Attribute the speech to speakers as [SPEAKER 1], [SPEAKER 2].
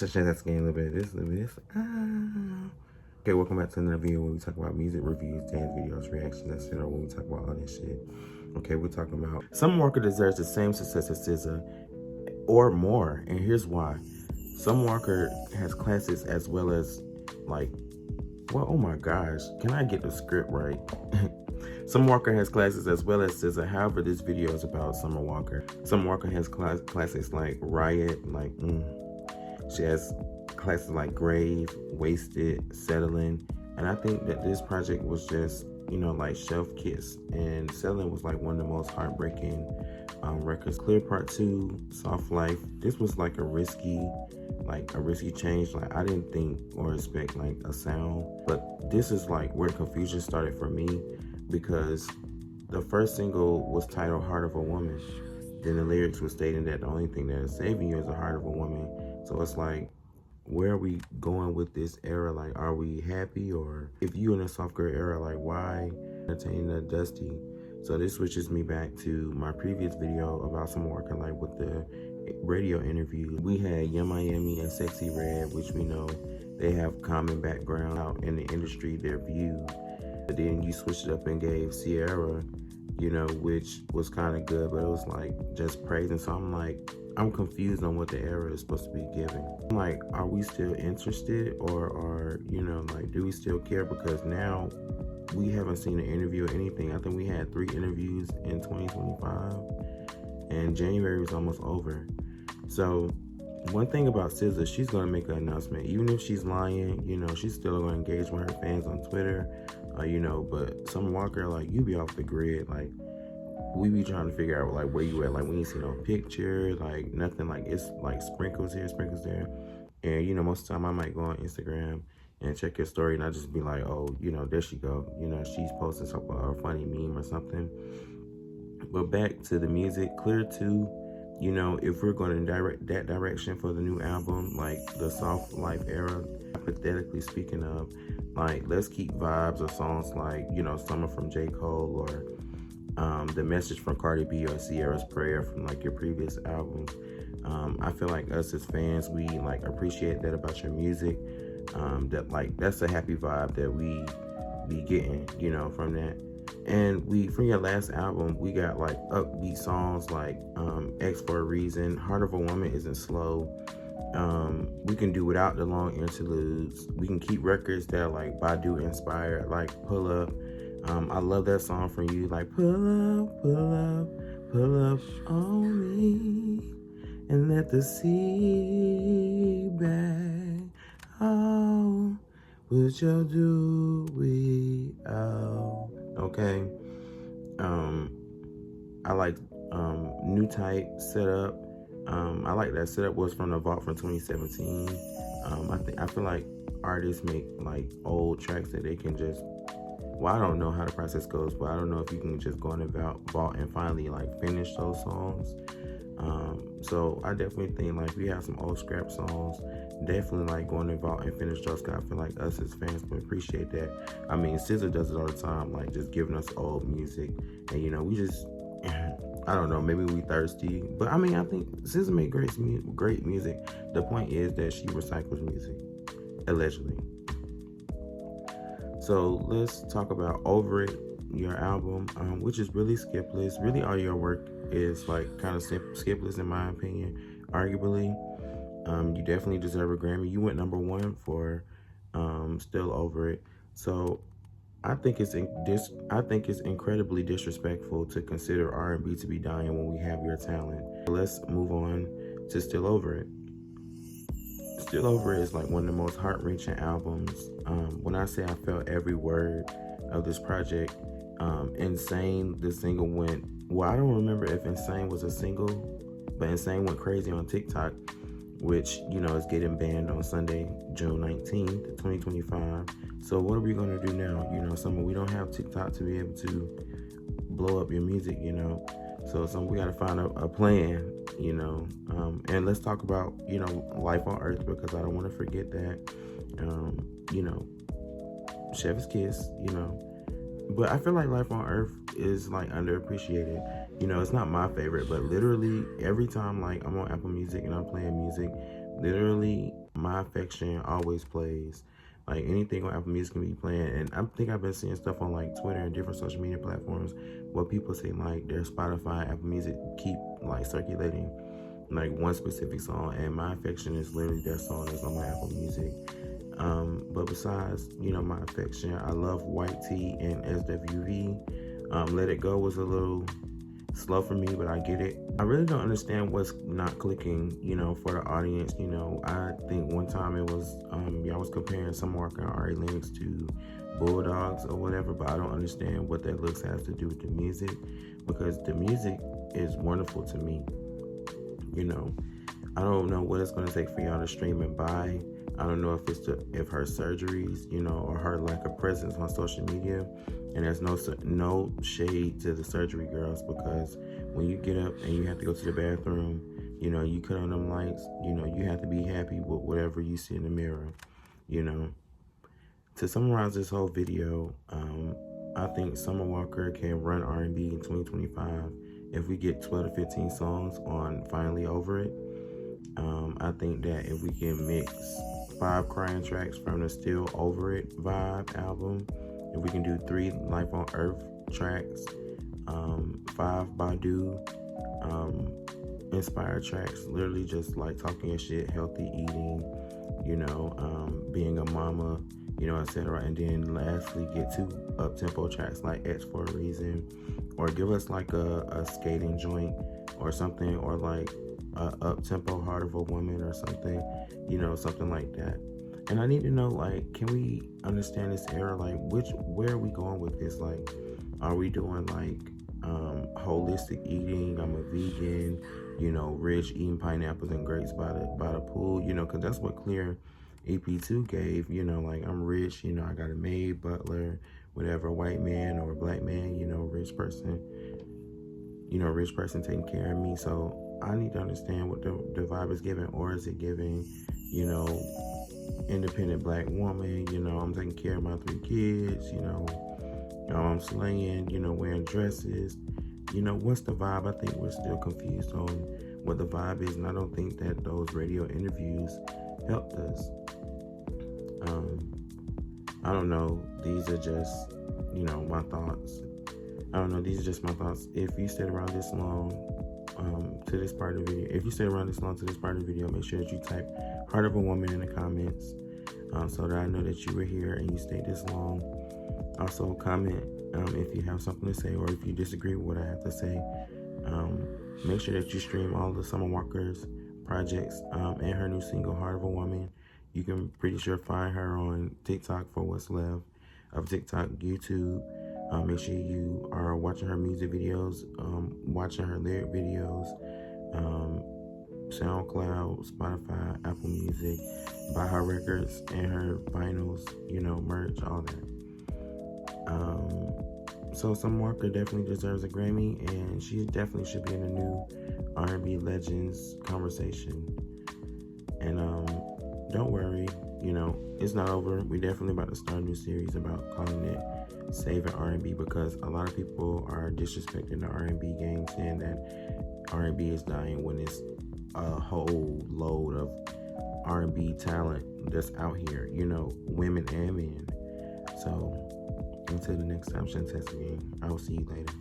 [SPEAKER 1] such as that's getting a little bit of this, a little bit of this. Okay, welcome back to another video where we talk about music reviews, dance videos, reactions, etc. When we talk about all this shit. Okay, we're talking about Summer Walker deserves the same success as SZA or more, and here's why. Summer Walker has classics as well as oh my gosh, can I get the script right? Summer Walker has classics as well as SZA. However, this video is about Summer Walker. Summer Walker has classics like Riot, she has classics like Grave, Wasted, Settling, and I think that this project was just, like Chef Kiss, and Settling was like one of the most heartbreaking records. Clear Part 2, Soft Life, this was like a risky change. Like, I didn't think or expect like a sound, but this is like where the confusion started for me, because the first single was titled Heart of a Woman. Then the lyrics were stating that the only thing that is saving you is the heart of a woman. So it's like, where are we going with this era? Like, are we happy? Or if you in a soft girl era, like, why entertain the Dusty? So this switches me back to my previous video about some working like with the radio interview. We had Young Miami and Sexy Red, which we know they have common background out in the industry, their view. But then you switched it up and gave Sierra, which was kind of good, but it was like just praising. So I'm confused on what the era is supposed to be giving. Like, are we still interested, or do we still care? Because now we haven't seen an interview or anything. I think we had 3 interviews in 2025, and January was almost over. So one thing about SZA, she's gonna make an announcement. Even if she's lying, she's still gonna engage with her fans on Twitter, but Summer Walker, like, you be off the grid. Like, we be trying to figure out like where you at. Like, we ain't see no picture, like nothing. Like, it's like sprinkles here, sprinkles there. And most of the time I might go on Instagram and check your story, and I just be like, oh, there she go. She's posting something, a funny meme or something. But back to the music, Clear 2, if we're going to direct that direction for the new album, like the Soft Life era, hypothetically speaking of, like, let's keep vibes of songs like, Summer from J. Cole, or The Message from Cardi B, or Sierra's Prayer from like your previous albums. I feel like us as fans, we like appreciate that about your music. That like, that's a happy vibe that we be getting, from that. And from your last album, we got like upbeat songs like X for a Reason, Heart of a Woman isn't slow. We can do without the long interludes. We can keep records that are like Badu inspired, like Pull Up. I love that song from you, like pull up, pull up, pull up on me, and let the sea back. Oh, what y'all do we out? Okay. I like New Type Setup. I like that Setup was from the Vault from 2017. I feel like artists make like old tracks that they can just, well, I don't know how the process goes, but I don't know if you can just go in the vault and finally like finish those songs. So I definitely think like we have some old scrap songs. Definitely like going in the vault and finish those, because I feel like us as fans would appreciate that. I mean, SZA does it all the time, like just giving us old music, and we just, I don't know, maybe we thirsty, but I mean, I think SZA made great music. The point is that she recycles music, allegedly. So let's talk about Over It, your album, which is really skipless. Really, all your work is like kind of skipless in my opinion, arguably. You definitely deserve a Grammy. You went #1 for Still Over It. So I think it's incredibly disrespectful to consider R&B to be dying when we have your talent. Let's move on to Still Over It. Still Over It is like one of the most heart-wrenching albums. When I say I felt every word of this project, Insane, the single went, well, I don't remember if Insane was a single, but Insane went crazy on TikTok, which, is getting banned on Sunday, June 19th, 2025. So what are we going to do now? We don't have TikTok to be able to blow up your music, So we got to find a plan, and let's talk about, Life on Earth, because I don't want to forget that, Chef's Kiss, But I feel like Life on Earth is like underappreciated. It's not my favorite, but literally every time like I'm on Apple Music and I'm playing music, literally My Affection always plays. Like anything on Apple Music can be playing, and I think I've been seeing stuff on like Twitter and different social media platforms where people say like their Spotify, Apple Music keep like circulating like one specific song, and My Affection is literally their song that's on my Apple Music. But besides, My Affection, I love White Tee and SWV. Let It Go was a little slow for me, but I get it. I really don't understand what's not clicking, for the audience. I think one time it was, y'all was comparing Summer Walker and Ari Lennox to Bulldogs or whatever, but I don't understand what that looks has to do with the music, because the music is wonderful to me. I don't know what it's going to take for y'all to stream and buy. I don't know if her surgeries, or her lack of presence on social media. And there's no shade to the surgery girls, because when you get up and you have to go to the bathroom, you cut on them lights, you have to be happy with whatever you see in the mirror, To summarize this whole video, I think Summer Walker can run R&B in 2025 if we get 12 to 15 songs on Finally Over It. I think that if we can mix 5 crying tracks from the Still Over It vibe album, if we can do 3 Life on Earth tracks, 5 Badu inspired tracks, literally just like talking your shit, healthy eating, being a mama, etc. And then lastly, get 2 up-tempo tracks like X for a Reason, or give us like a skating joint or something, or like a up-tempo Heart of a Woman or something, something like that. And I need to know, like, can we understand this era? Like, where are we going with this? Like, are we doing like holistic eating? I'm a vegan, rich, eating pineapples and grapes by the pool, because that's what Clear EP2 gave, like I'm rich, I got a maid, butler, whatever, white man or black man, rich person, rich person taking care of me. So I need to understand what the vibe is giving, or is it giving, independent black woman, I'm taking care of my 3 kids, I'm slaying, wearing dresses, what's the vibe? I think we're still confused on what the vibe is, and I don't think that those radio interviews helped us. I don't know. These are just, my thoughts. I don't know. These are just my thoughts. If you stayed around this long to this part of the video, make sure that you type Heart of a Woman in the comments so that I know that you were here and you stayed this long. Also, comment if you have something to say, or if you disagree with what I have to say. Make sure that you stream all the Summer Walker's projects and her new single, Heart of a Woman. You can pretty sure find her on TikTok for what's left of TikTok, YouTube. Make sure you are watching her music videos, watching her lyric videos, SoundCloud, Spotify, Apple Music. Buy her records and her vinyls, merch, all that. So Summer Walker definitely deserves a Grammy, and she definitely should be in the new R&B Legends conversation. And don't worry, it's not over. We definitely about to start a new series about calling it Saving R&B, because a lot of people are disrespecting the R&B game, saying that R&B is dying when it's a whole load of R&B talent that's out here, women and men. So until the next time, Shantes again, I will see you later.